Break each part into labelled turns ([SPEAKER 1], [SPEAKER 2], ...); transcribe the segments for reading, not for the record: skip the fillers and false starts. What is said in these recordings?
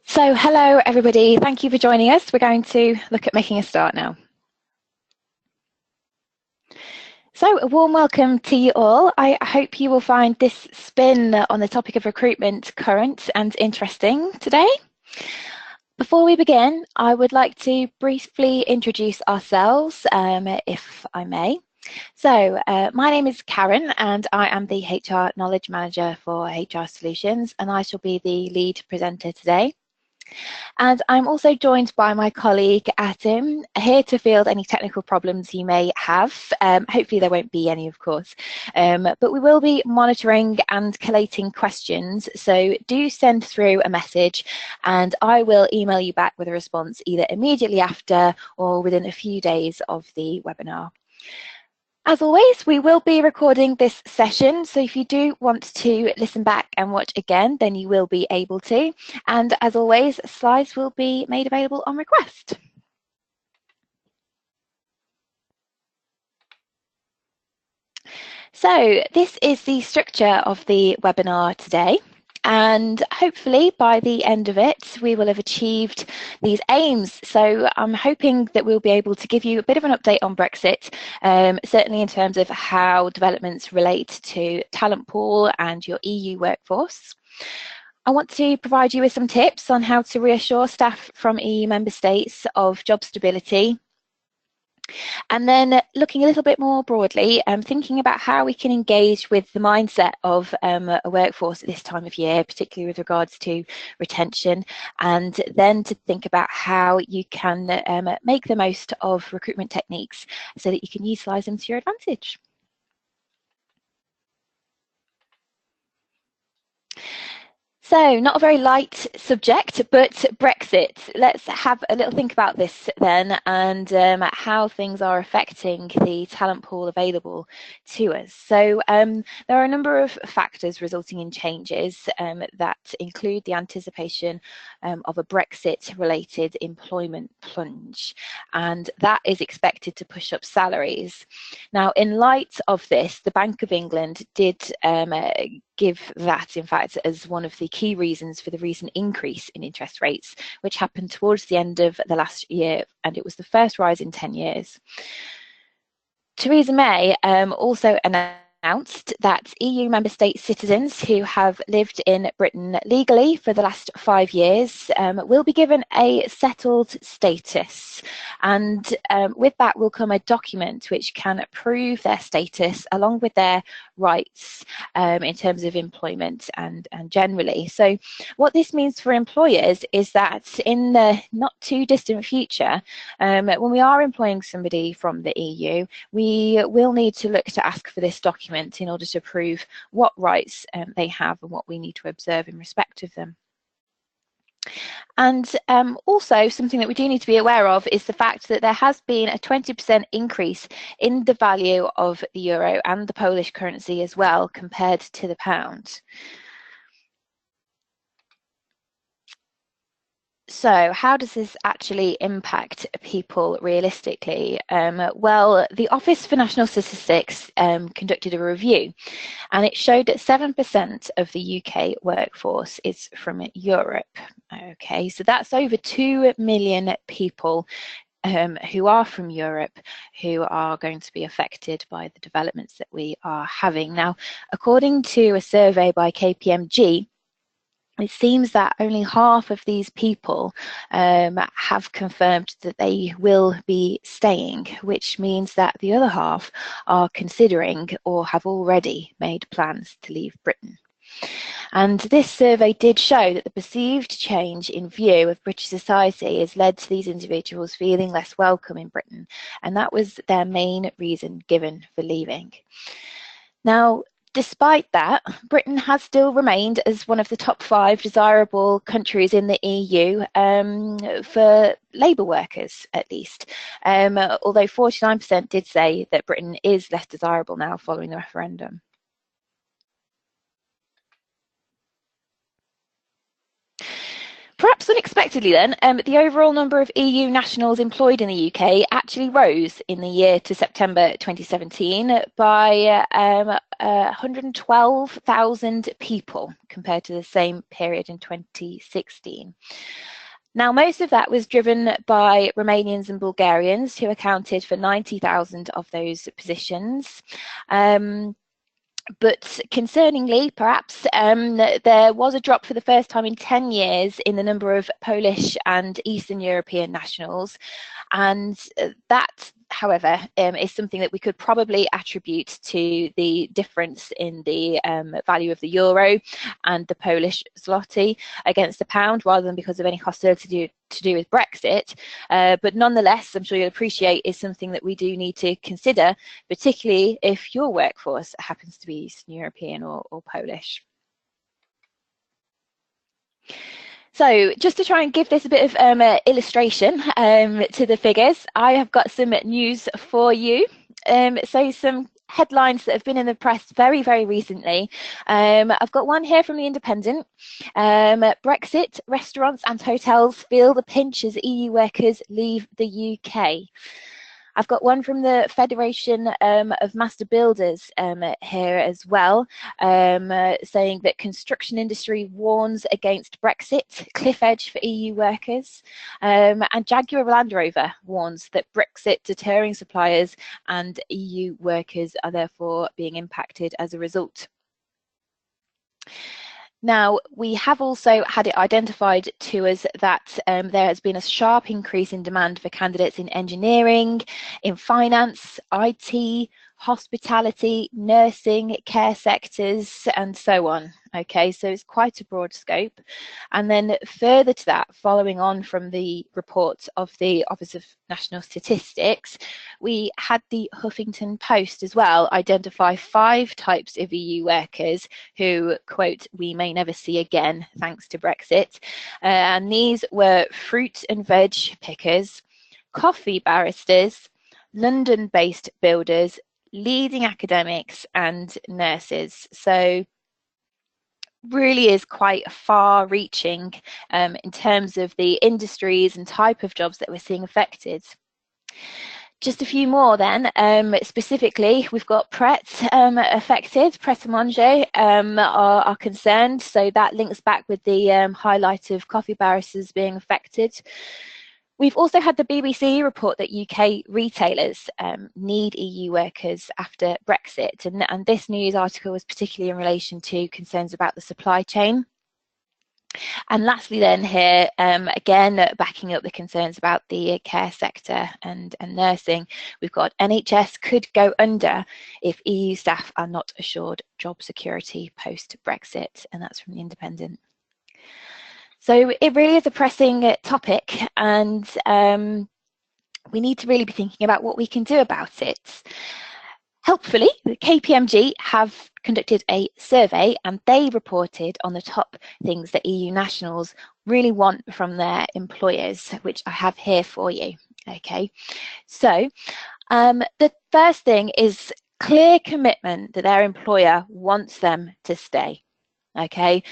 [SPEAKER 1] So hello everybody, thank you for joining us. We're going to look at making a start now. So a warm welcome to you all. I hope you will find this spin on the topic of recruitment current and interesting today. Before we begin, I would like to briefly introduce ourselves, if I may. So my name is Karen and I am the HR Knowledge Manager for HR Solutions, and I shall be the lead presenter today. And I'm also joined by my colleague Adam, here to field any technical problems you may have. Hopefully there won't be any, of course, but we will be monitoring and collating questions, so do send through a message and I will email you back with a response either immediately after or within a few days of the webinar. As always, we will be recording this session, so if you do want to listen back and watch again, then you will be able to. And as always, slides will be made available on request. So this is the structure of the webinar today. And hopefully by the end of it, we will have achieved these aims. So I'm hoping that we'll be able to give you a bit of an update on Brexit, certainly in terms of how developments relate to talent pool and your EU workforce. I want to provide you with some tips on how to reassure staff from EU member states of job stability. And then looking a little bit more broadly, thinking about how we can engage with the mindset of a workforce at this time of year, particularly with regards to retention, and then to think about how you can make the most of recruitment techniques so that you can utilise them to your advantage. So, not a very light subject, but Brexit. Let's have a little think about this then, and how things are affecting the talent pool available to us. So there are a number of factors resulting in changes that include the anticipation of a Brexit-related employment plunge, and that is expected to push up salaries. Now, in light of this, the Bank of England did give that, in fact, as one of the key reasons for the recent increase in interest rates, which happened towards the end of the last year, and it was the first rise in 10 years. Theresa May also announced that EU member state citizens who have lived in Britain legally for the last 5 years will be given a settled status, and with that will come a document which can prove their status along with their rights in terms of employment and generally. So what this means for employers is that in the not too distant future, when we are employing somebody from the EU, we will need to look to ask for this document in order to prove what rights they have and what we need to observe in respect of them. And also something that we do need to be aware of is the fact that there has been a 20% increase in the value of the euro and the Polish currency as well compared to the pound. So how does this actually impact people realistically? Well, the Office for National Statistics conducted a review, and it showed that 7% of the UK workforce is from Europe. Okay, so that's over 2 million people who are from Europe who are going to be affected by the developments that we are having. Now, according to a survey by KPMG, it seems that only half of these people have confirmed that they will be staying, which means that the other half are considering or have already made plans to leave Britain. And this survey did show that the perceived change in view of British society has led to these individuals feeling less welcome in Britain, and that was their main reason given for leaving. Now, despite that, Britain has still remained as one of the top 5 desirable countries in the EU for labour workers, at least, although 49% did say that Britain is less desirable now following the referendum. Perhaps unexpectedly then, the overall number of EU nationals employed in the UK actually rose in the year to September 2017 by 112,000 people compared to the same period in 2016. Now, most of that was driven by Romanians and Bulgarians, who accounted for 90,000 of those positions. But concerningly, perhaps, there was a drop for the first time in 10 years in the number of Polish and Eastern European nationals. And that, however, is something that we could probably attribute to the difference in the value of the euro and the Polish zloty against the pound, rather than because of any hostility to do with Brexit. But nonetheless, I'm sure you'll appreciate, is something that we do need to consider, particularly if your workforce happens to be Eastern European or Polish. So just to try and give this a bit of illustration to the figures, I have got some news for you. So some headlines that have been in the press very, very recently. I've got one here from The Independent. Brexit, restaurants and hotels feel the pinch as EU workers leave the UK. I've got one from the Federation of Master Builders here as well, saying that construction industry warns against Brexit, cliff edge for EU workers, and Jaguar Land Rover warns that Brexit deterring suppliers and EU workers are therefore being impacted as a result. Now, we have also had it identified to us that there has been a sharp increase in demand for candidates in engineering, in finance, IT, hospitality, nursing, care sectors, and so on. Okay, so it's quite a broad scope. And then further to that, following on from the report of the Office of National Statistics, we had the Huffington Post as well identify 5 types of EU workers who, quote, we may never see again thanks to Brexit. And these were fruit and veg pickers, coffee baristas, London-based builders, leading academics, and nurses. So really is quite far-reaching in terms of the industries and type of jobs that we're seeing affected. Just a few more then. Specifically, we've got Pret affected, Pret a Manger are concerned. So that links back with the highlight of coffee baristas being affected. We've also had the BBC report that UK retailers need EU workers after Brexit. And this news article was particularly in relation to concerns about the supply chain. And lastly then here, again, backing up the concerns about the care sector and nursing, we've got NHS could go under if EU staff are not assured job security post-Brexit, and that's from The Independent. So it really is a pressing topic, and we need to really be thinking about what we can do about it. Helpfully, the KPMG have conducted a survey and they reported on the top things that EU nationals really want from their employers, which I have here for you. Okay, so the first thing is clear commitment that their employer wants them to stay. Okay,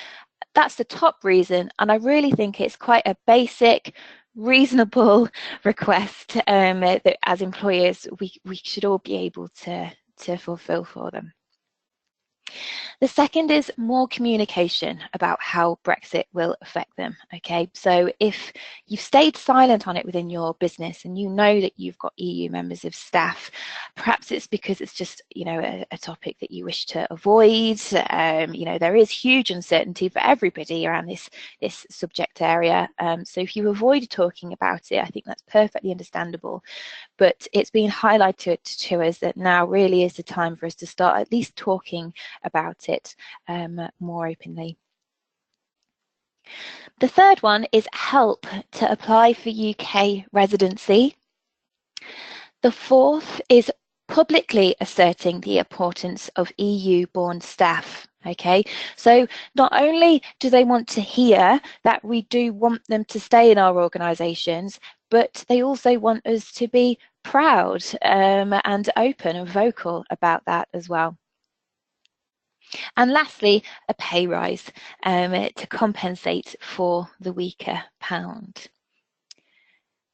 [SPEAKER 1] that's the top reason, and I really think it's quite a basic, reasonable request that as employers we should all be able to fulfill for them. The second is more communication about how Brexit will affect them. Okay, so if you've stayed silent on it within your business and you know that you've got EU members of staff, perhaps it's because it's just, you know, a topic that you wish to avoid. You know, there is huge uncertainty for everybody around this subject area. So if you avoid talking about it, I think that's perfectly understandable. But it's been highlighted to us that now really is the time for us to start at least talking about it more openly. The third one is help to apply for UK residency. The fourth is publicly asserting the importance of EU-born staff. Okay, so not only do they want to hear that we do want them to stay in our organisations, but they also want us to be proud and open and vocal about that as well. And lastly, a pay rise to compensate for the weaker pound.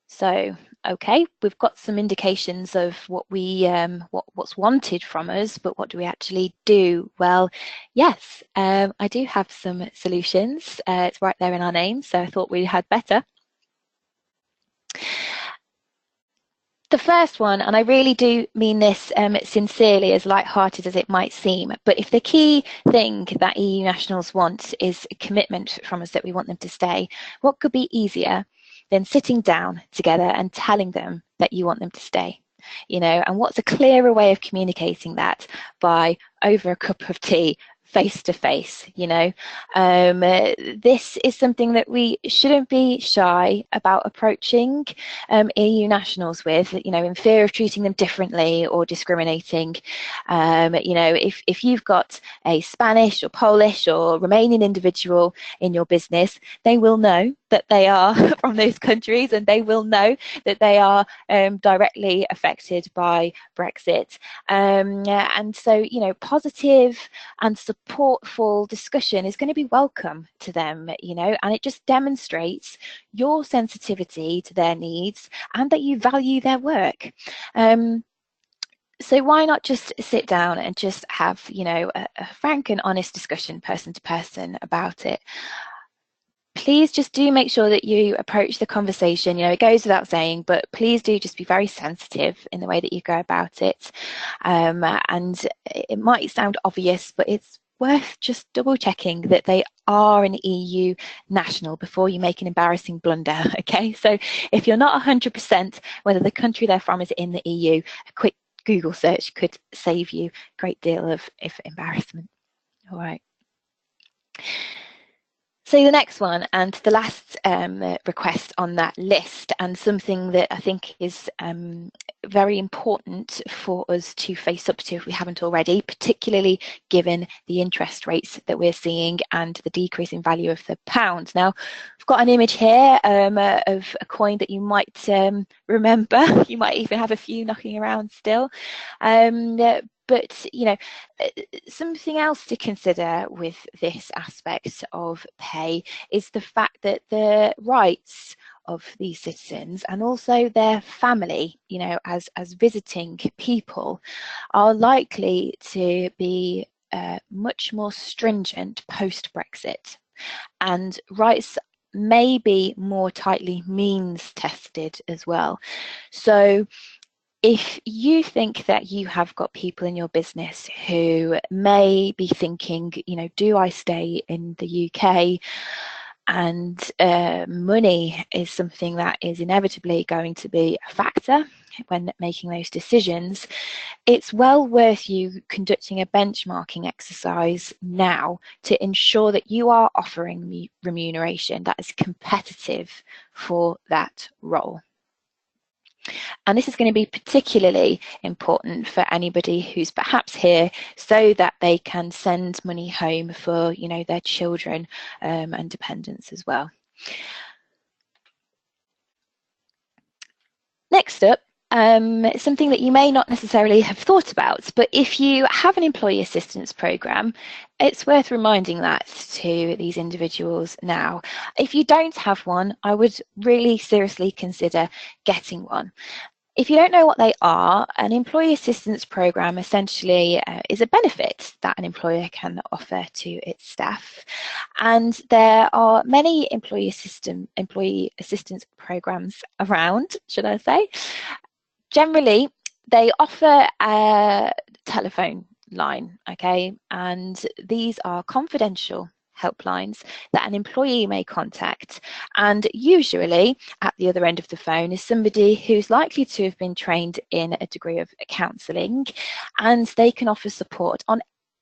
[SPEAKER 1] So, okay, we've got some indications of what what's wanted from us, but what do we actually do? Well, yes, I do have some solutions. It's right there in our name, so I thought we had better. The first one, and I really do mean this sincerely, as light-hearted as it might seem, but if the key thing that EU nationals want is a commitment from us that we want them to stay, what could be easier than sitting down together and telling them that you want them to stay? You know, and what's a clearer way of communicating that by over a cup of tea, face to face? You know, this is something that we shouldn't be shy about approaching EU nationals with, you know, in fear of treating them differently or discriminating. You know, if you've got a Spanish or Polish or Romanian individual in your business, they will know that they are from those countries, and they will know that they are directly affected by Brexit. And so, you know, positive and supportful discussion is going to be welcome to them, you know, and it just demonstrates your sensitivity to their needs and that you value their work. So why not just sit down and just have, you know, a frank and honest discussion person to person about it? Please just do make sure that you approach the conversation. You know, it goes without saying, but please do just be very sensitive in the way that you go about it. And it might sound obvious, but it's worth just double checking that they are an EU national before you make an embarrassing blunder. Okay, so if you're not 100% whether the country they're from is in the EU, a quick Google search could save you a great deal of embarrassment. All right. So the next one and the last request on that list, and something that I think is very important for us to face up to if we haven't already, particularly given the interest rates that we're seeing and the decrease in value of the pound. Now, I've got an image here of a coin that you might remember. You might even have a few knocking around still. But, you know, something else to consider with this aspect of pay is the fact that the rights of these citizens and also their family, you know, as visiting people, are likely to be much more stringent post-Brexit. And rights may be more tightly means tested as well. So if you think that you have got people in your business who may be thinking, you know, do I stay in the UK? And money is something that is inevitably going to be a factor when making those decisions, it's well worth you conducting a benchmarking exercise now to ensure that you are offering remuneration that is competitive for that role. And this is going to be particularly important for anybody who's perhaps here so that they can send money home for, you know, their children and dependents as well. Next up, something that you may not necessarily have thought about, but if you have an employee assistance programme, it's worth reminding that to these individuals now. If you don't have one, I would really seriously consider getting one. If you don't know what they are, an employee assistance programme essentially is a benefit that an employer can offer to its staff. And there are many employee assistance programmes around, should I say. Generally, they offer a telephone line, okay? And these are confidential helplines that an employee may contact, and usually at the other end of the phone is somebody who's likely to have been trained in a degree of counselling, and they can offer support on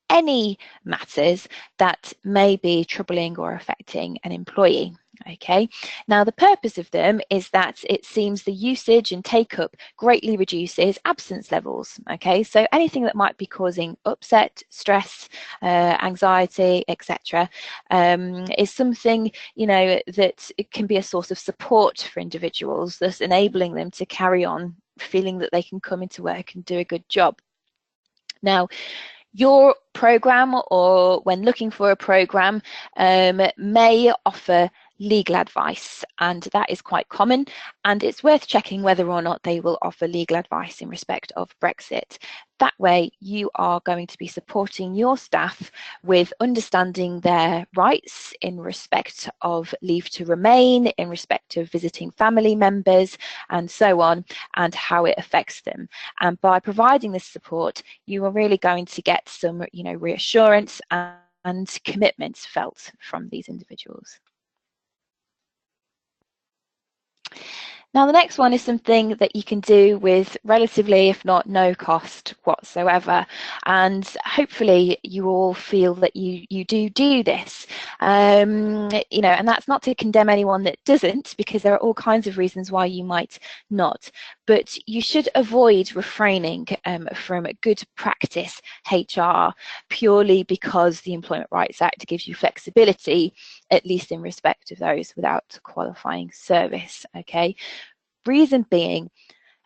[SPEAKER 1] any matters that may be troubling or affecting an employee. Okay, now the purpose of them is that it seems the usage and take-up greatly reduces absence levels. Okay, so anything that might be causing upset, stress, anxiety, etc., is something, you know, that it can be a source of support for individuals, thus enabling them to carry on feeling that they can come into work and do a good job. Now, Your program, or when looking for a program, may offer legal advice, and that is quite common, and it's worth checking whether or not they will offer legal advice in respect of Brexit. That way you are going to be supporting your staff with understanding their rights in respect of leave to remain, in respect of visiting family members and so on, and how it affects them. And by providing this support, you are really going to get some, reassurance and commitments felt from these individuals. Now, the next one is something that you can do with relatively, if not no cost whatsoever. And hopefully you all feel that you do this. And that's not to condemn anyone that doesn't, because there are all kinds of reasons why you might not. But you should avoid refraining from good practice HR purely because the Employment Rights Act gives you flexibility, at least in respect of those without qualifying service. Okay. Reason being,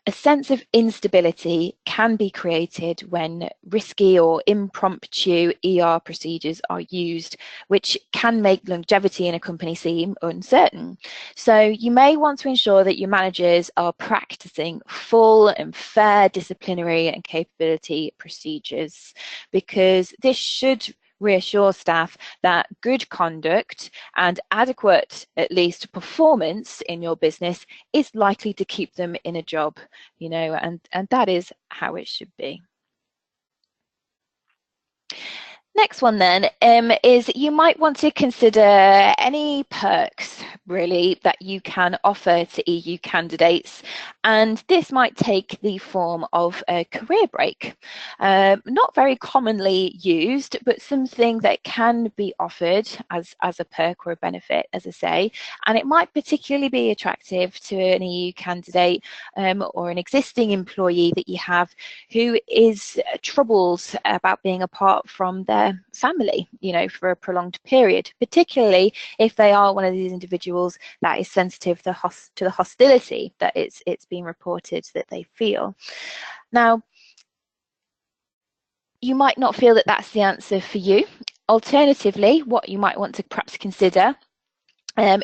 [SPEAKER 1] a sense of instability can be created when risky or impromptu ER procedures are used, which can make longevity in a company seem uncertain. So you may want to ensure that your managers are practicing full and fair disciplinary and capability procedures, because this should reassure staff that good conduct and adequate, at least, performance in your business is likely to keep them in a job, and that is how it should be. Next one then is you might want to consider any perks really that you can offer to EU candidates, and this might take the form of a career break. Not very commonly used, but something that can be offered as a perk or a benefit, as I say, and it might particularly be attractive to an EU candidate or an existing employee that you have who is troubled about being apart from their family, for a prolonged period, particularly if they are one of these individuals that is sensitive to the hostility that it's been reported that they feel. Now, you might not feel that that's the answer for you. Alternatively, what you might want to perhaps consider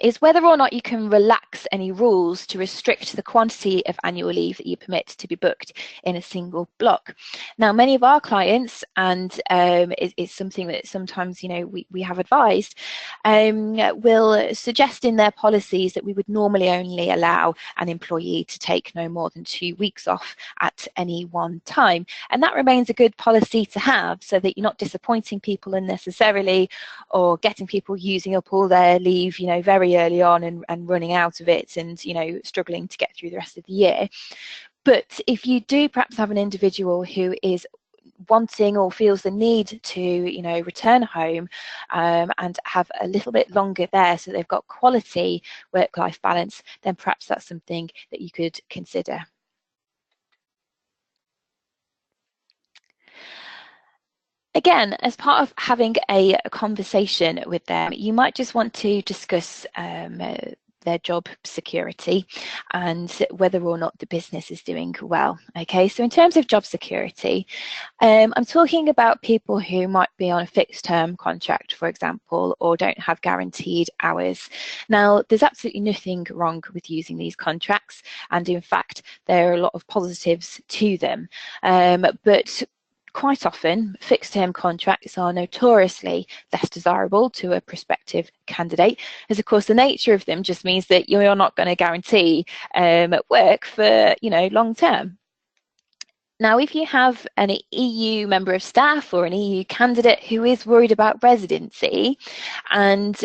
[SPEAKER 1] is whether or not you can relax any rules to restrict the quantity of annual leave that you permit to be booked in a single block. Now, many of our clients, and it's something that sometimes we have advised, will suggest in their policies that we would normally only allow an employee to take no more than 2 weeks off at any one time, and that remains a good policy to have, so that you're not disappointing people unnecessarily or getting people using up all their leave very early on and running out of it and struggling to get through the rest of the year. But if you do perhaps have an individual who is wanting or feels the need to return home and have a little bit longer there so they've got quality work-life balance, then perhaps that's something that you could consider. Again, as part of having a conversation with them, you might just want to discuss their job security and whether or not the business is doing well. Okay, so in terms of job security, I'm talking about people who might be on a fixed term contract, for example, or don't have guaranteed hours. Now, there's absolutely nothing wrong with using these contracts, and in fact, there are a lot of positives to them. But quite often, fixed-term contracts are notoriously less desirable to a prospective candidate, as of course the nature of them just means that you're not going to guarantee work for long term. Now, if you have an EU member of staff or an EU candidate who is worried about residency, and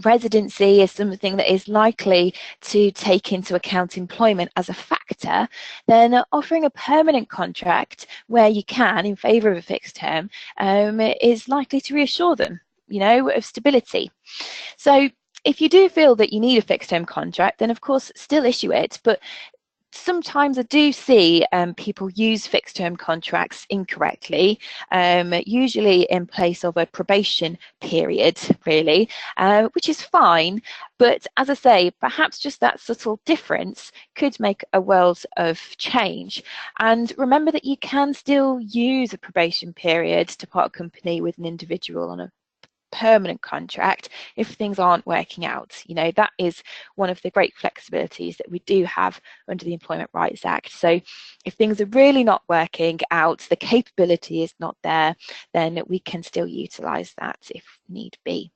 [SPEAKER 1] residency is something that is likely to take into account employment as a factor, then offering a permanent contract where you can, in favour of a fixed term, is likely to reassure them, of stability. So if you do feel that you need a fixed term contract, then of course still issue it, but sometimes I do see people use fixed term contracts incorrectly, usually in place of a probation period, really, which is fine. But as I say, perhaps just that subtle difference could make a world of change. And remember that you can still use a probation period to part company with an individual on a permanent contract if things aren't working out. You know, that is one of the great flexibilities that we do have under the Employment Rights Act. So if things are really not working out, the capability is not there, then we can still utilise that if need be.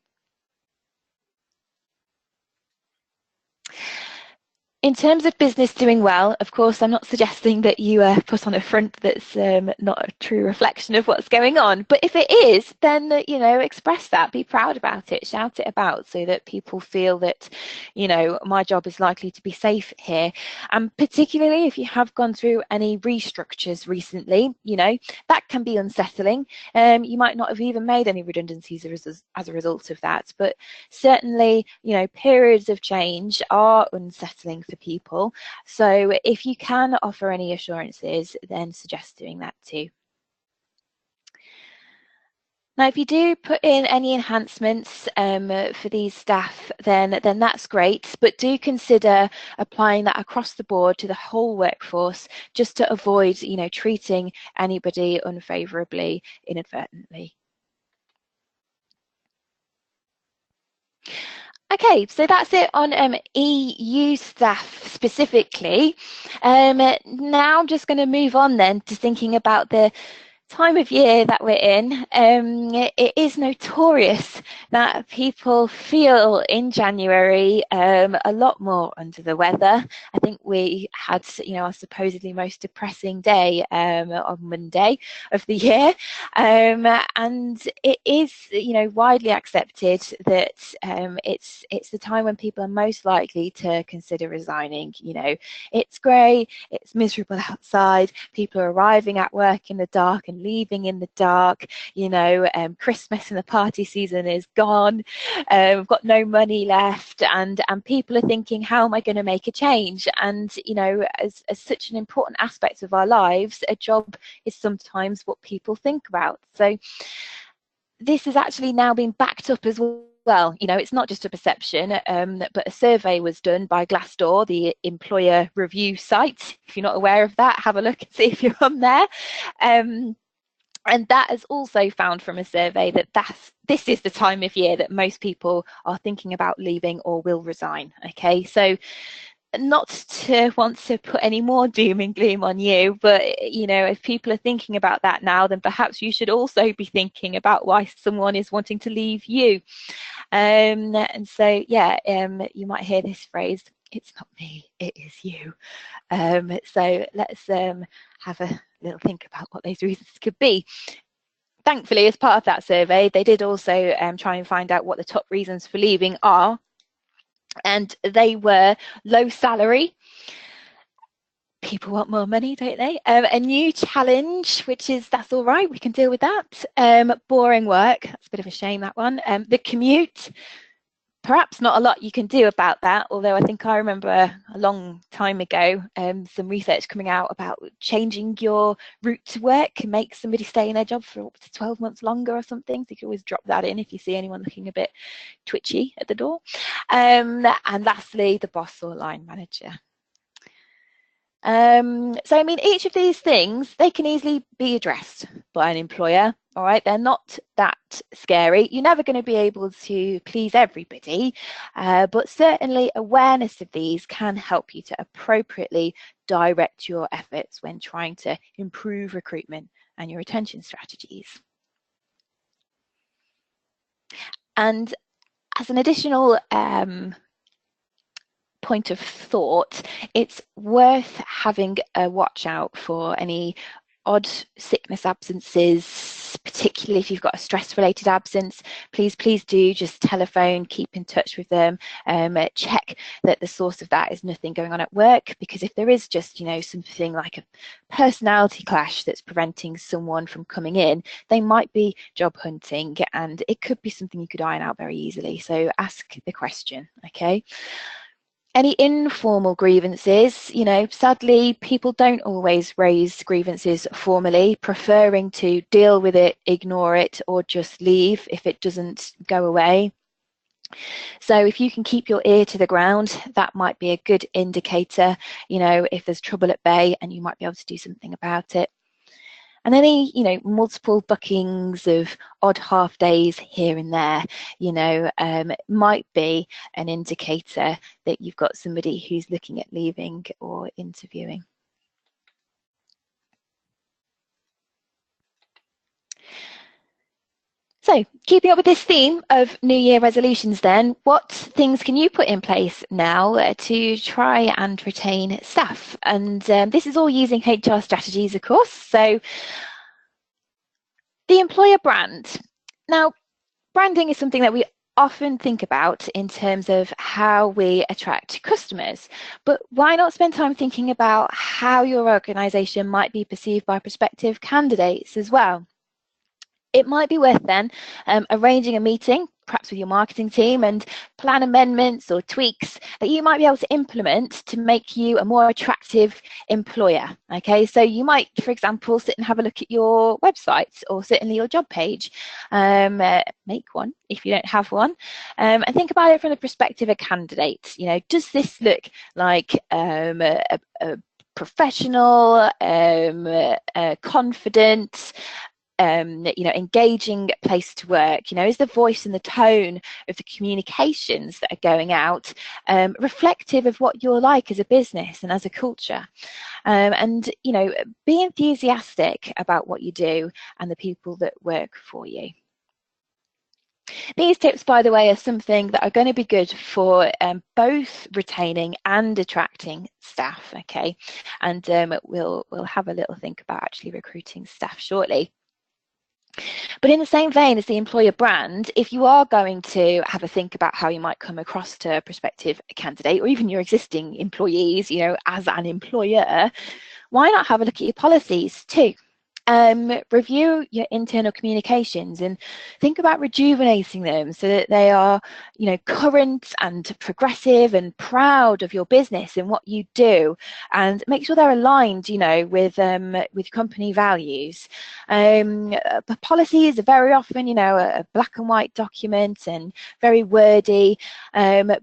[SPEAKER 1] In terms of business doing well, of course, I'm not suggesting that you put on a front that's not a true reflection of what's going on. But if it is, then, you know, express that, be proud about it, shout it about so that people feel that, you know, my job is likely to be safe here. And particularly if you have gone through any restructures recently, you know, that can be unsettling. You might not have even made any redundancies as a result of that. But certainly, you know, periods of change are unsettling for people. So if you can offer any assurances, then suggest doing that too. Now, if you do put in any enhancements for these staff, then that's great. But do consider applying that across the board to the whole workforce, just to avoid, you know, treating anybody unfavourably inadvertently. Okay, so that's it on EU staff specifically. Now I'm just going to move on then to thinking about the time of year that we're in. It is notorious that people feel in January a lot more under the weather. I think we had, you know, our supposedly most depressing day on Monday of the year, and it is, you know, widely accepted that it's the time when people are most likely to consider resigning. You know, it's grey, it's miserable outside, people are arriving at work in the dark and leaving in the dark. You know, Christmas and the party season is gone. We've got no money left, and people are thinking, how am I going to make a change? And, you know, as such an important aspect of our lives, a job is sometimes what people think about. So this has actually now been backed up as well. You know, it's not just a perception, but a survey was done by Glassdoor, the employer review site. If you're not aware of that, have a look and see if you're on there. And that has also found from a survey that this is the time of year that most people are thinking about leaving or will resign. Okay, so not to want to put any more doom and gloom on you, but, you know, if people are thinking about that now, then perhaps you should also be thinking about why someone is wanting to leave you. And so, yeah, you might hear this phrase, it's not me, it is you. So let's have a little think about what those reasons could be. Thankfully, as part of that survey, they did also try and find out what the top reasons for leaving are. And they were low salary. People want more money, don't they? A new challenge, that's all right, we can deal with that. Boring work, that's a bit of a shame, that one. The commute, perhaps not a lot you can do about that, although I think I remember a long time ago some research coming out about changing your route to work can make somebody stay in their job for up to 12 months longer or something. So you can always drop that in if you see anyone looking a bit twitchy at the door. And lastly, the boss or line manager. So, I mean, each of these things, they can easily be addressed by an employer. All right, they're not that scary. You're never going to be able to please everybody, but certainly awareness of these can help you to appropriately direct your efforts when trying to improve recruitment and your retention strategies. And as an additional point of thought, it's worth having a watch out for any odd sickness absences, particularly if you've got a stress-related absence. Please do just telephone, keep in touch with them, check that the source of that is nothing going on at work, because if there is just, you know, something like a personality clash that's preventing someone from coming in, they might be job hunting, and it could be something you could iron out very easily. So ask the question, okay? Any informal grievances, sadly, people don't always raise grievances formally, preferring to deal with it, ignore it, or just leave if it doesn't go away. So if you can keep your ear to the ground, that might be a good indicator, if there's trouble at bay, and you might be able to do something about it. And any, multiple bookings of odd half days here and there, might be an indicator that you've got somebody who's looking at leaving or interviewing. So, keeping up with this theme of New Year resolutions then, what things can you put in place now to try and retain staff? And this is all using HR strategies, of course. So, the employer brand. Now, branding is something that we often think about in terms of how we attract customers, but why not spend time thinking about how your organisation might be perceived by prospective candidates as well? It might be worth then arranging a meeting, perhaps with your marketing team, and plan amendments or tweaks that you might be able to implement to make you a more attractive employer. Okay, so you might, for example, sit and have a look at your website or certainly your job page. Make one if you don't have one, and think about it from the perspective of candidates. Does this look like a professional, confident, engaging place to work? Is the voice and the tone of the communications that are going out reflective of what you're like as a business and as a culture? And be enthusiastic about what you do and the people that work for you. These tips, by the way, are something that are going to be good for both retaining and attracting staff. Okay, and we'll have a little think about actually recruiting staff shortly. But in the same vein as the employer brand, if you are going to have a think about how you might come across to a prospective candidate or even your existing employees, as an employer, why not have a look at your policies too? Review your internal communications and think about rejuvenating them so that they are, current and progressive and proud of your business and what you do, and make sure they're aligned, with company values. Policies are very often, a black and white document and very wordy, but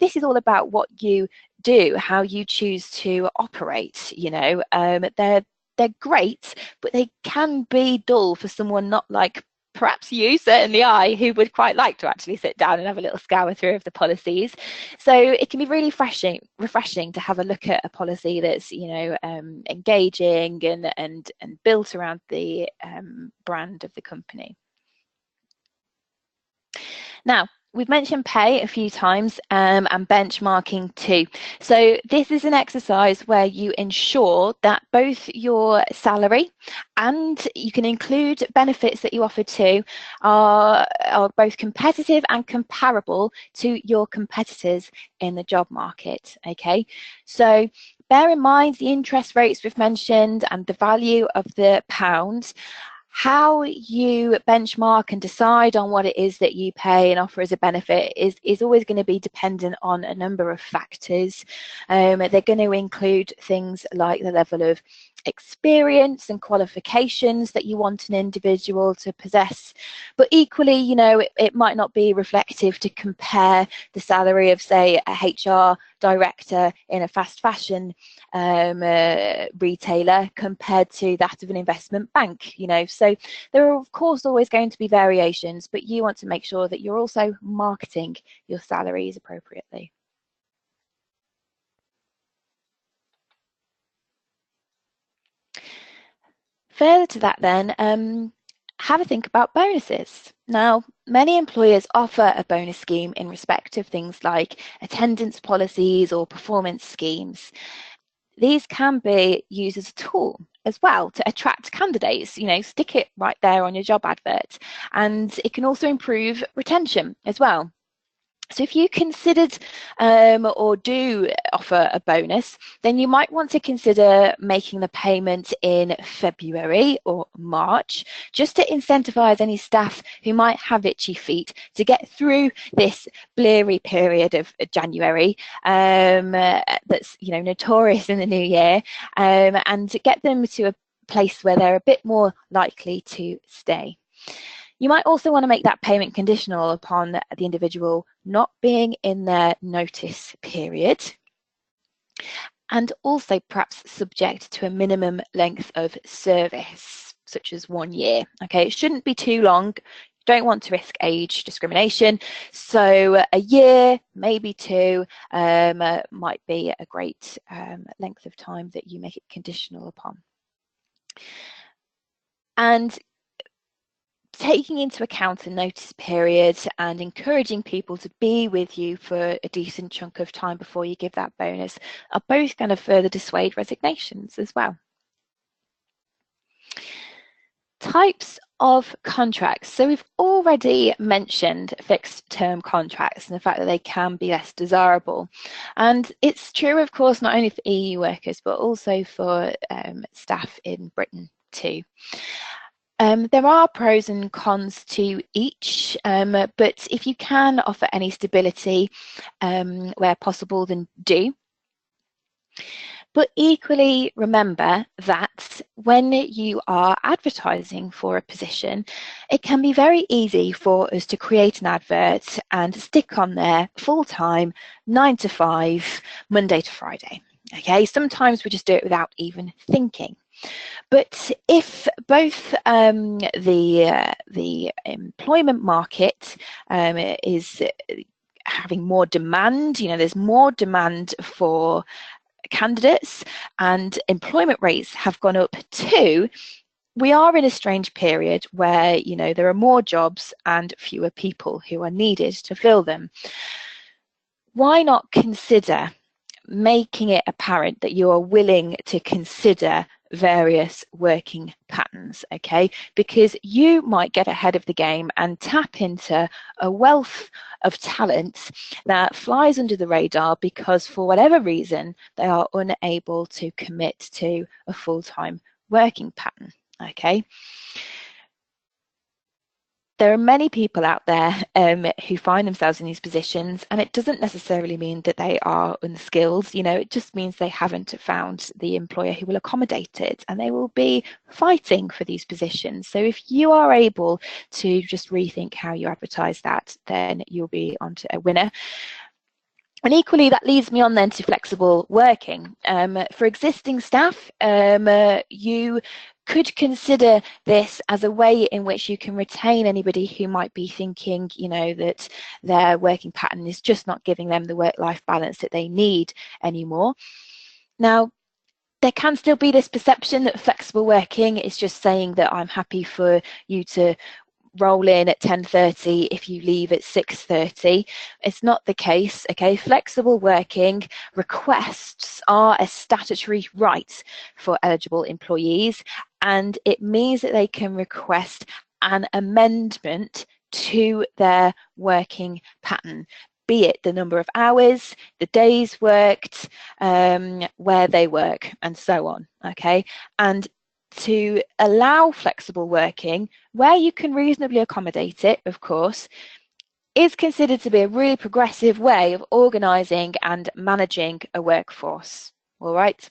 [SPEAKER 1] this is all about what you do, how you choose to operate. They're great, but they can be dull for someone not like perhaps you, certainly I, who would quite like to actually sit down and have a little scour through of the policies. So it can be really refreshing to have a look at a policy that's engaging and built around the brand of the company. Now, we've mentioned pay a few times and benchmarking too. So this is an exercise where you ensure that both your salary and you can include benefits that you offer too are both competitive and comparable to your competitors in the job market. Okay, so bear in mind the interest rates we've mentioned and the value of the pound. How you benchmark and decide on what it is that you pay and offer as a benefit is always going to be dependent on a number of factors. They're going to include things like the level of experience and qualifications that you want an individual to possess, but equally, it might not be reflective to compare the salary of, say, a HR director in a fast fashion retailer compared to that of an investment bank. So there are of course always going to be variations, but you want to make sure that you're also marketing your salaries appropriately. Further to that then, have a think about bonuses. Now, many employers offer a bonus scheme in respect of things like attendance policies or performance schemes. These can be used as a tool as well to attract candidates. Stick it right there on your job advert, and it can also improve retention as well. So if you considered or do offer a bonus, then you might want to consider making the payment in February or March, just to incentivize any staff who might have itchy feet to get through this bleary period of January that's notorious in the new year, and to get them to a place where they're a bit more likely to stay. You might also want to make that payment conditional upon the individual not being in their notice period, and also perhaps subject to a minimum length of service, such as 1 year. Okay, it shouldn't be too long. Don't want to risk age discrimination, so a year, maybe 2, might be a great length of time that you make it conditional upon. And taking into account the notice period and encouraging people to be with you for a decent chunk of time before you give that bonus are both going to further dissuade resignations as well. Types of contracts. So we've already mentioned fixed term contracts and the fact that they can be less desirable. And it's true, of course, not only for EU workers, but also for staff in Britain too. There are pros and cons to each, but if you can offer any stability where possible, then do. But equally, remember that when you are advertising for a position, it can be very easy for us to create an advert and stick on there full-time, 9 to 5, Monday to Friday. Okay, sometimes we just do it without even thinking. But if both the employment market is having more demand, there's more demand for candidates and employment rates have gone up too, we are in a strange period where, there are more jobs and fewer people who are needed to fill them. Why not consider making it apparent that you are willing to consider various working patterns, okay? Because you might get ahead of the game and tap into a wealth of talent that flies under the radar because for whatever reason they are unable to commit to a full-time working pattern, okay? There are many people out there who find themselves in these positions, and it doesn't necessarily mean that they are unskilled. It just means they haven't found the employer who will accommodate it, and they will be fighting for these positions. So if you are able to just rethink how you advertise that, then you'll be onto a winner. And equally, that leads me on then to flexible working. For existing staff, you could consider this as a way in which you can retain anybody who might be thinking, that their working pattern is just not giving them the work-life balance that they need anymore. Now, there can still be this perception that flexible working is just saying that I'm happy for you to roll in at 10:30 if you leave at 6:30. It's not the case, okay? Flexible working requests are a statutory right for eligible employees, and it means that they can request an amendment to their working pattern, be it the number of hours, the days worked, where they work, and so on, okay? And to allow flexible working, where you can reasonably accommodate it, of course, is considered to be a really progressive way of organising and managing a workforce, all right?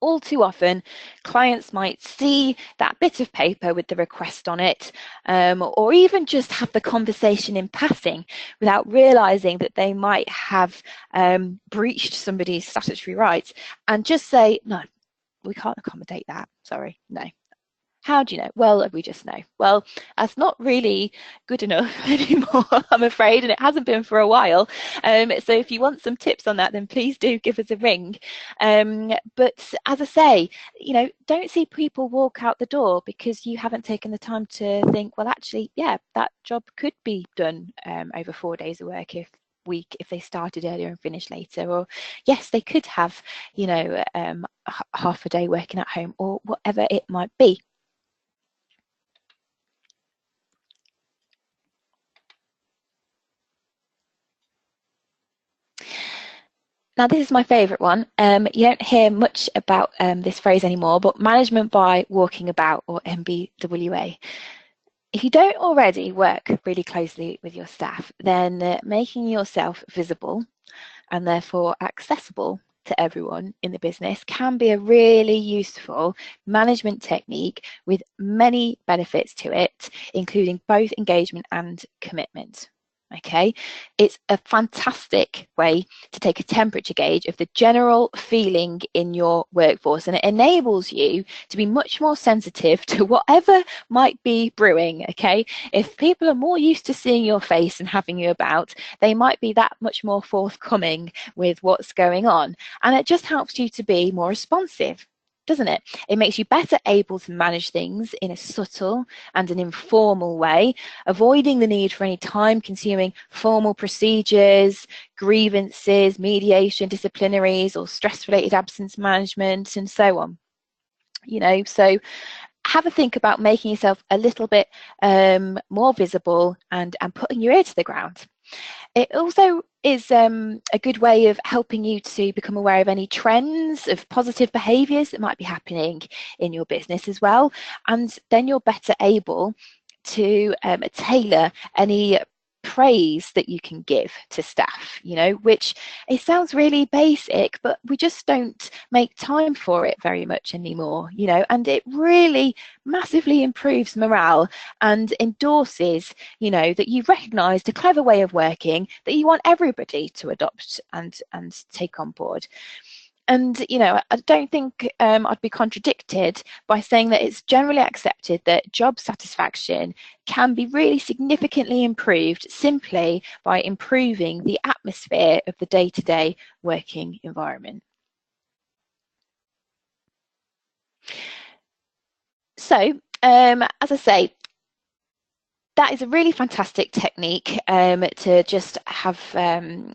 [SPEAKER 1] All too often, clients might see that bit of paper with the request on it, or even just have the conversation in passing without realising that they might have breached somebody's statutory rights and just say, no, we can't accommodate that, sorry, no. How do you know? Well, we just know. Well, that's not really good enough anymore, I'm afraid, and it hasn't been for a while. So if you want some tips on that, then please do give us a ring. But as I say, don't see people walk out the door because you haven't taken the time to think, well, actually, yeah, that job could be done over 4 days of work week if they started earlier and finished later, or yes, they could have half a day working at home, or whatever it might be. Now, this is my favourite one. You don't hear much about this phrase anymore, but management by walking about, or MBWA. If you don't already work really closely with your staff, then making yourself visible and therefore accessible to everyone in the business can be a really useful management technique with many benefits to it, including both engagement and commitment. Okay, it's a fantastic way to take a temperature gauge of the general feeling in your workforce, and it enables you to be much more sensitive to whatever might be brewing. Okay, if people are more used to seeing your face and having you about, they might be that much more forthcoming with what's going on, and it just helps you to be more responsive, doesn't it? It makes you better able to manage things in a subtle and an informal way, avoiding the need for any time-consuming formal procedures, grievances, mediation, disciplinaries, or stress-related absence management, and so on. You know, so have a think about making yourself a little bit more visible and putting your ear to the ground. It also is a good way of helping you to become aware of any trends of positive behaviours that might be happening in your business as well. And then you're better able to tailor any praise that you can give to staff, you know, which it sounds really basic, but we just don't make time for it very much anymore, you know, and it really massively improves morale and endorses, you know, that you've recognised a clever way of working that you want everybody to adopt and take on board. And, you know, I don't think I'd be contradicted by saying that it's generally accepted that job satisfaction can be really significantly improved simply by improving the atmosphere of the day-to-day working environment. So, as I say, that is a really fantastic technique to just have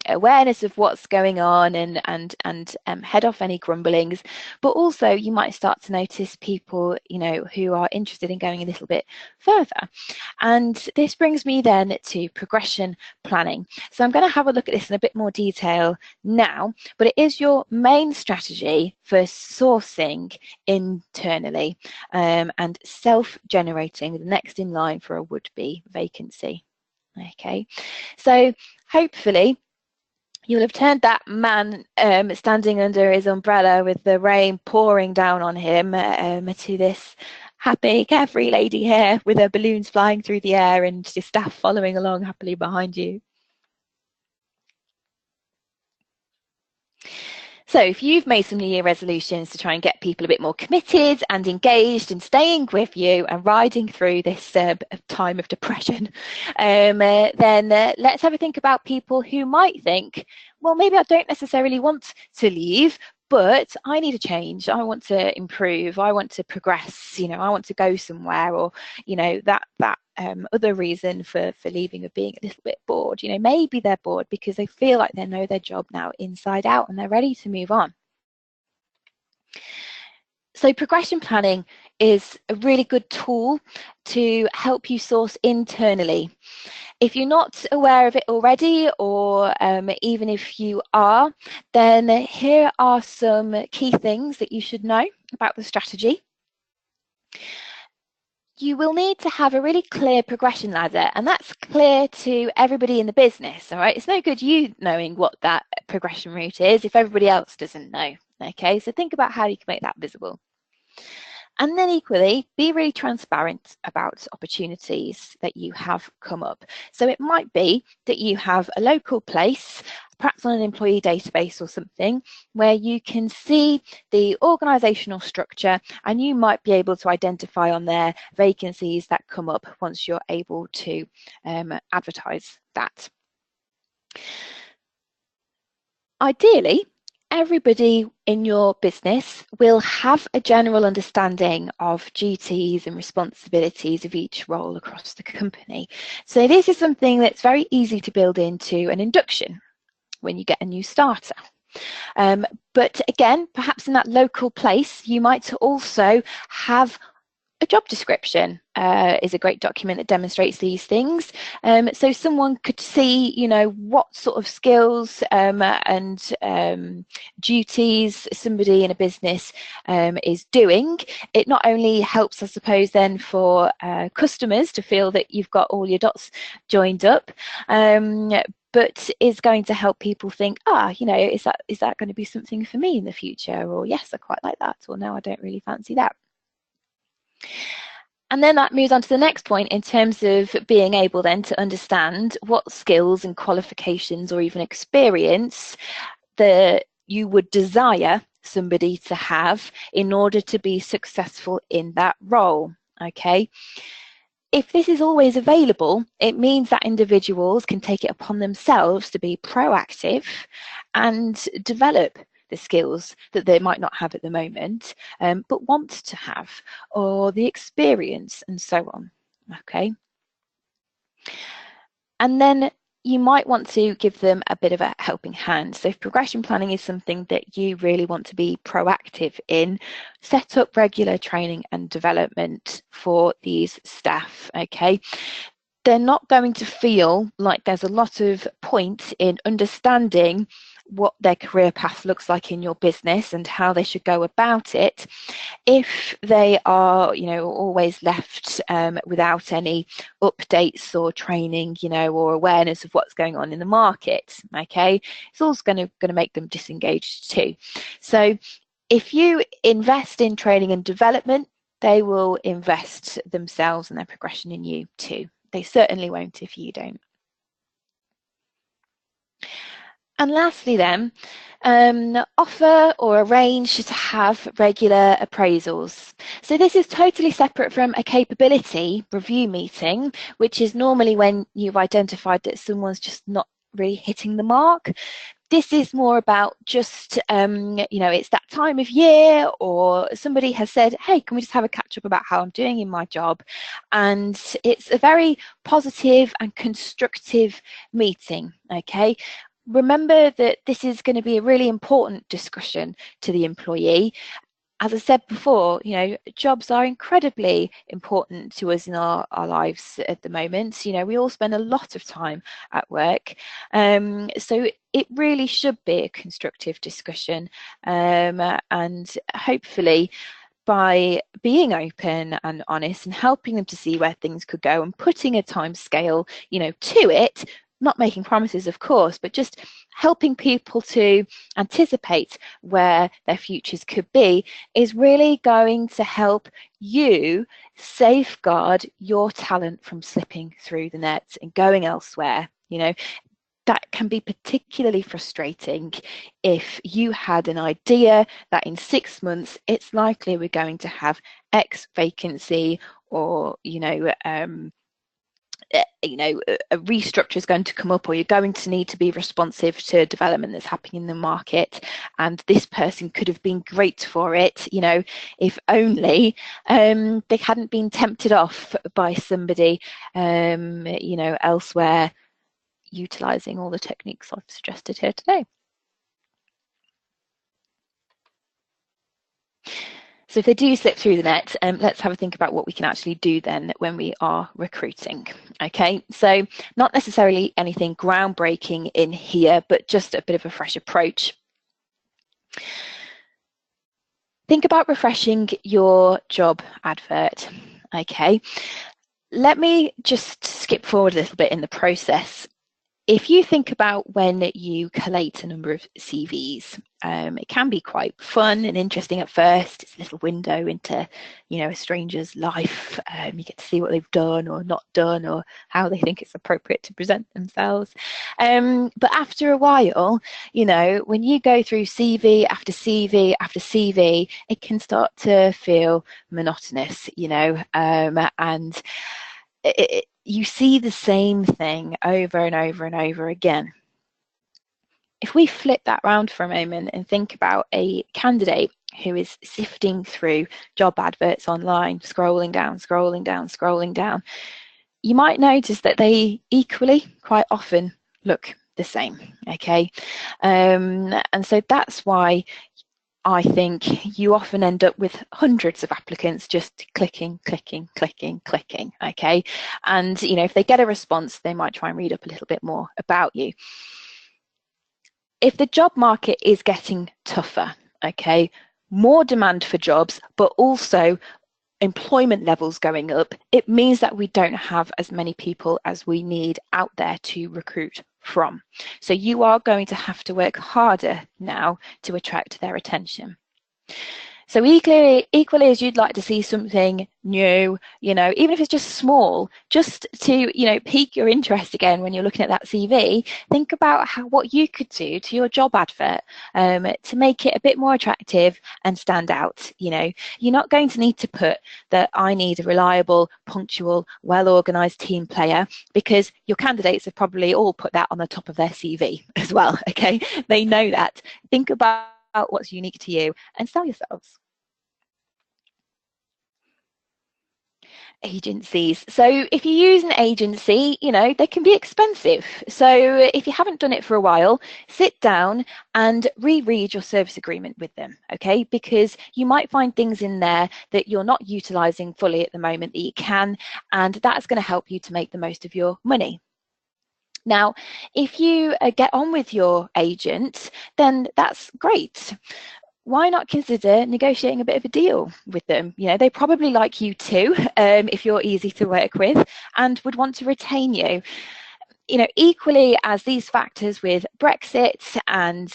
[SPEAKER 1] awareness of what's going on and head off any grumblings. But also, you might start to notice people, you know, who are interested in going a little bit further. And this brings me then to progression planning. So I'm going to have a look at this in a bit more detail now, but it is your main strategy for sourcing internally and self-generating the next in line for a would-be vacancy. Okay, so hopefully you'll have turned that man standing under his umbrella with the rain pouring down on him to this happy, carefree lady here with her balloons flying through the air and your staff following along happily behind you. So if you've made some New Year resolutions to try and get people a bit more committed and engaged and staying with you and riding through this time of depression, then let's have a think about people who might think, well, maybe I don't necessarily want to leave, but I need a change. I want to improve. I want to progress. You know, I want to go somewhere, or you know, that other reason for leaving of being a little bit bored. You know, maybe they're bored because they feel like they know their job now inside out and they're ready to move on. So progression planning is a really good tool to help you source internally. If you're not aware of it already, or even if you are, then here are some key things that you should know about the strategy. You will need to have a really clear progression ladder, and that's clear to everybody in the business, all right? It's no good you knowing what that progression route is if everybody else doesn't know, okay? So think about how you can make that visible. And then equally, be really transparent about opportunities that you have come up. So it might be that you have a local place, perhaps on an employee database or something, where you can see the organisational structure and you might be able to identify on there vacancies that come up once you're able to advertise that. Ideally, everybody in your business will have a general understanding of duties and responsibilities of each role across the company. So this is something that's very easy to build into an induction when you get a new starter. But again, perhaps in that local place, you might also have a job description is a great document that demonstrates these things. So someone could see, you know, what sort of skills and duties somebody in a business is doing. It not only helps, I suppose, then for customers to feel that you've got all your dots joined up, but is going to help people think, you know, is that going to be something for me in the future? Or yes, I quite like that. Or no, I don't really fancy that. And then that moves on to the next point in terms of being able then to understand what skills and qualifications or even experience that you would desire somebody to have in order to be successful in that role. Okay. If this is always available, it means that individuals can take it upon themselves to be proactive and develop the skills that they might not have at the moment, but want to have, or the experience and so on. Okay. And then you might want to give them a bit of a helping hand. So if progression planning is something that you really want to be proactive in, set up regular training and development for these staff, okay? They're not going to feel like there's a lot of point in understanding what their career path looks like in your business and how they should go about it if they are, you know, always left without any updates or training, you know, or awareness of what's going on in the market. Okay, it's also going to make them disengaged too. So if you invest in training and development, they will invest themselves and their progression in you too. They certainly won't if you don't. And lastly then, offer or arrange to have regular appraisals. So this is totally separate from a capability review meeting, which is normally when you've identified that someone's just not really hitting the mark. This is more about just, you know, it's that time of year, or somebody has said, hey, can we just have a catch up about how I'm doing in my job? And it's a very positive and constructive meeting, okay? Remember that this is going to be a really important discussion to the employee. As I said before, you know, jobs are incredibly important to us in our lives at the moment. You know, we all spend a lot of time at work. So it really should be a constructive discussion. And hopefully, by being open and honest and helping them to see where things could go and putting a time scale, you know, to it, not making promises, of course, but just helping people to anticipate where their futures could be is really going to help you safeguard your talent from slipping through the net and going elsewhere. You know, that can be particularly frustrating if you had an idea that in 6 months it's likely we're going to have X vacancy, or a restructure is going to come up, or you're going to need to be responsive to development that's happening in the market, and this person could have been great for it, you know, if only they hadn't been tempted off by somebody, you know, elsewhere, utilising all the techniques I've suggested here today. So if they do slip through the net, let's have a think about what we can actually do then when we are recruiting. Okay, so not necessarily anything groundbreaking in here, but just a bit of a fresh approach. Think about refreshing your job advert. Okay, let me just skip forward a little bit in the process. If you think about when you collate a number of CVs, it can be quite fun and interesting at first. It's a little window into, you know, a stranger's life. You get to see what they've done or not done, or how they think it's appropriate to present themselves. But after a while, you know, when you go through CV after CV after CV, it can start to feel monotonous, you know, and you see the same thing over and over and over again. If we flip that round for a moment and think about a candidate who is sifting through job adverts online, scrolling down, scrolling down, scrolling down, you might notice that they equally quite often look the same, okay? And so that's why I think you often end up with hundreds of applicants just clicking, clicking, clicking, clicking, okay? And, you know, if they get a response, they might try and read up a little bit more about you. If the job market is getting tougher, okay, more demand for jobs, but also employment levels going up, it means that we don't have as many people as we need out there to recruit from. So you are going to have to work harder now to attract their attention. So equally as you'd like to see something new, you know, even if it's just small, just to, you know, pique your interest again when you're looking at that CV, think about what you could do to your job advert to make it a bit more attractive and stand out. You know, you're not going to need to put that I need a reliable, punctual, well-organised team player, because your candidates have probably all put that on the top of their CV as well, okay? They know that. Think about what's unique to you and sell yourselves. Agencies. So if you use an agency, you know, they can be expensive. So if you haven't done it for a while, sit down and reread your service agreement with them, okay? Because you might find things in there that you're not utilizing fully at the moment that you can, and that's going to help you to make the most of your money. Now, if you get on with your agent, then that's great. Why not consider negotiating a bit of a deal with them? You know, they probably like you too, if you're easy to work with, and would want to retain you. You know, equally as these factors with Brexit and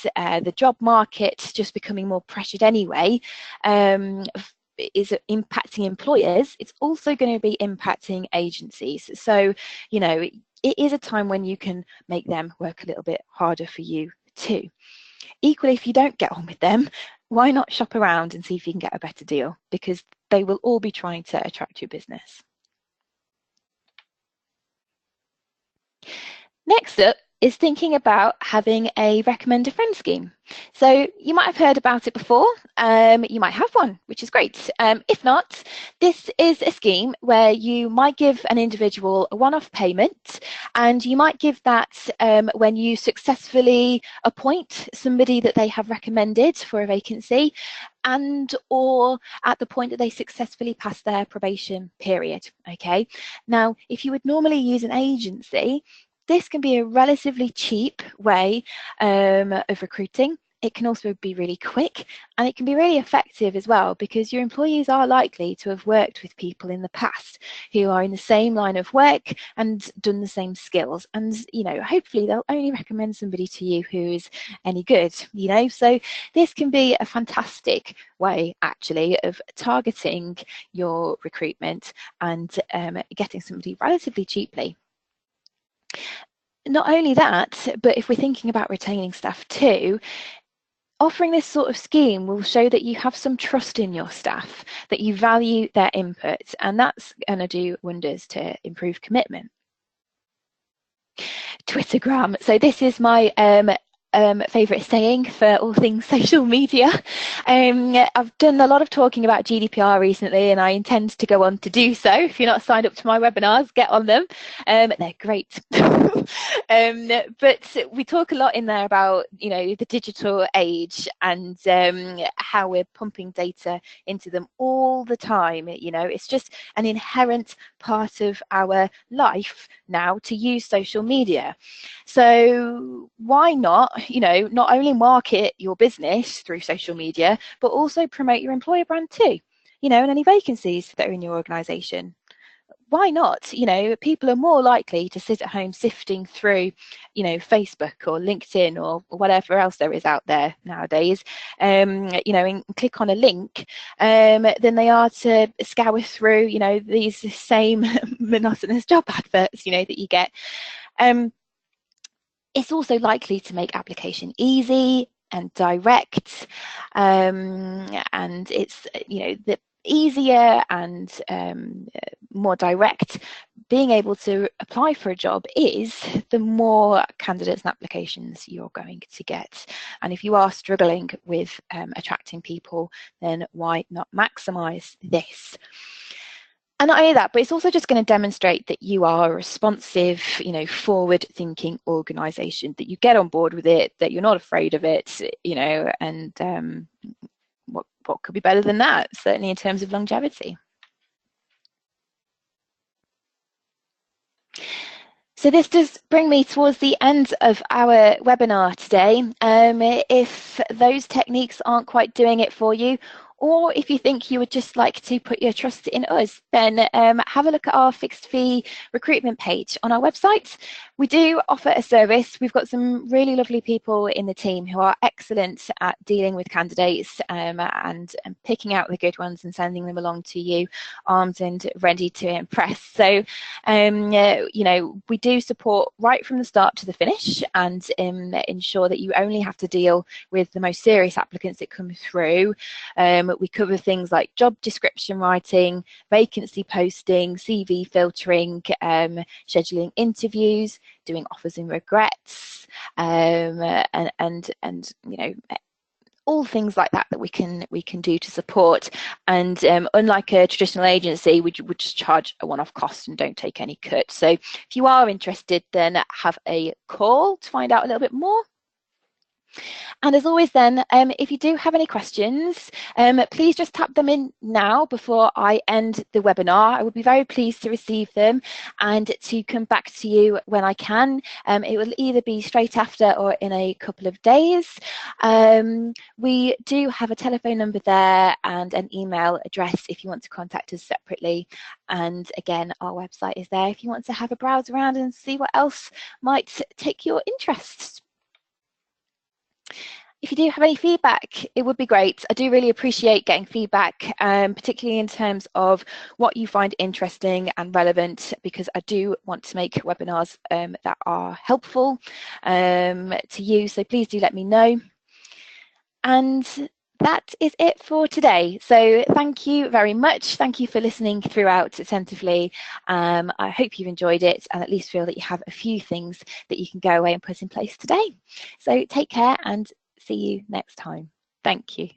[SPEAKER 1] the job market just becoming more pressured anyway, is impacting employers, it's also going to be impacting agencies. So, you know, it is a time when you can make them work a little bit harder for you too. Equally, if you don't get on with them, why not shop around and see if you can get a better deal? Because they will all be trying to attract your business. Next up is thinking about having a recommend a friend scheme. So you might have heard about it before. You might have one, which is great. If not, this is a scheme where you might give an individual a one-off payment, and you might give that when you successfully appoint somebody that they have recommended for a vacancy, and or at the point that they successfully pass their probation period. Okay. Now, if you would normally use an agency, this can be a relatively cheap way of recruiting. It can also be really quick, and it can be really effective as well, because your employees are likely to have worked with people in the past who are in the same line of work and done the same skills. And, you know, hopefully they'll only recommend somebody to you who is any good, you know. So this can be a fantastic way, actually, of targeting your recruitment and getting somebody relatively cheaply. Not only that, but if we're thinking about retaining staff too, offering this sort of scheme will show that you have some trust in your staff, that you value their input, and that's going to do wonders to improve commitment. Twittergram. So this is my favourite saying for all things social media. I've done a lot of talking about GDPR recently, and I intend to go on to do so. If you're not signed up to my webinars, get on them. They're great. But we talk a lot in there about, you know, the digital age and how we're pumping data into them all the time. You know, it's just an inherent part of our life now to use social media. So why not, you know, not only market your business through social media, but also promote your employer brand too, you know, and any vacancies that are in your organisation. Why not? You know, people are more likely to sit at home sifting through, you know, Facebook or LinkedIn or whatever else there is out there nowadays, you know, and click on a link than they are to scour through, you know, these same monotonous job adverts, you know, that you get. It's also likely to make application easy and direct, and it's, you know, the easier and more direct being able to apply for a job is, the more candidates and applications you're going to get. And if you are struggling with attracting people, then why not maximize this? And not only that, but it's also just going to demonstrate that you are a responsive, you know, forward-thinking organisation, that you get on board with it, that you're not afraid of it, you know, and what could be better than that, certainly in terms of longevity. So this does bring me towards the end of our webinar today. If those techniques aren't quite doing it for you, or if you think you would just like to put your trust in us, then have a look at our fixed fee recruitment page on our website. We do offer a service. We've got some really lovely people in the team who are excellent at dealing with candidates and picking out the good ones and sending them along to you armed and ready to impress. So, you know, we do support right from the start to the finish and ensure that you only have to deal with the most serious applicants that come through. We cover things like job description writing, vacancy posting, CV filtering, scheduling interviews, doing offers and regrets, and you know, all things like that we can do to support. And unlike a traditional agency, we would just charge a one-off cost and don't take any cut. So if you are interested, then have a call to find out a little bit more. And as always then, if you do have any questions, please just tap them in now before I end the webinar. I would be very pleased to receive them and to come back to you when I can. It will either be straight after or in a couple of days. We do have a telephone number there and an email address if you want to contact us separately. And again, our website is there if you want to have a browse around and see what else might take your interest. If you do have any feedback, it would be great. I do really appreciate getting feedback, particularly in terms of what you find interesting and relevant, because I do want to make webinars that are helpful to you. So please do let me know. And that is it for today. So thank you very much. Thank you for listening throughout attentively. I hope you've enjoyed it and at least feel that you have a few things that you can go away and put in place today. So take care and see you next time. Thank you.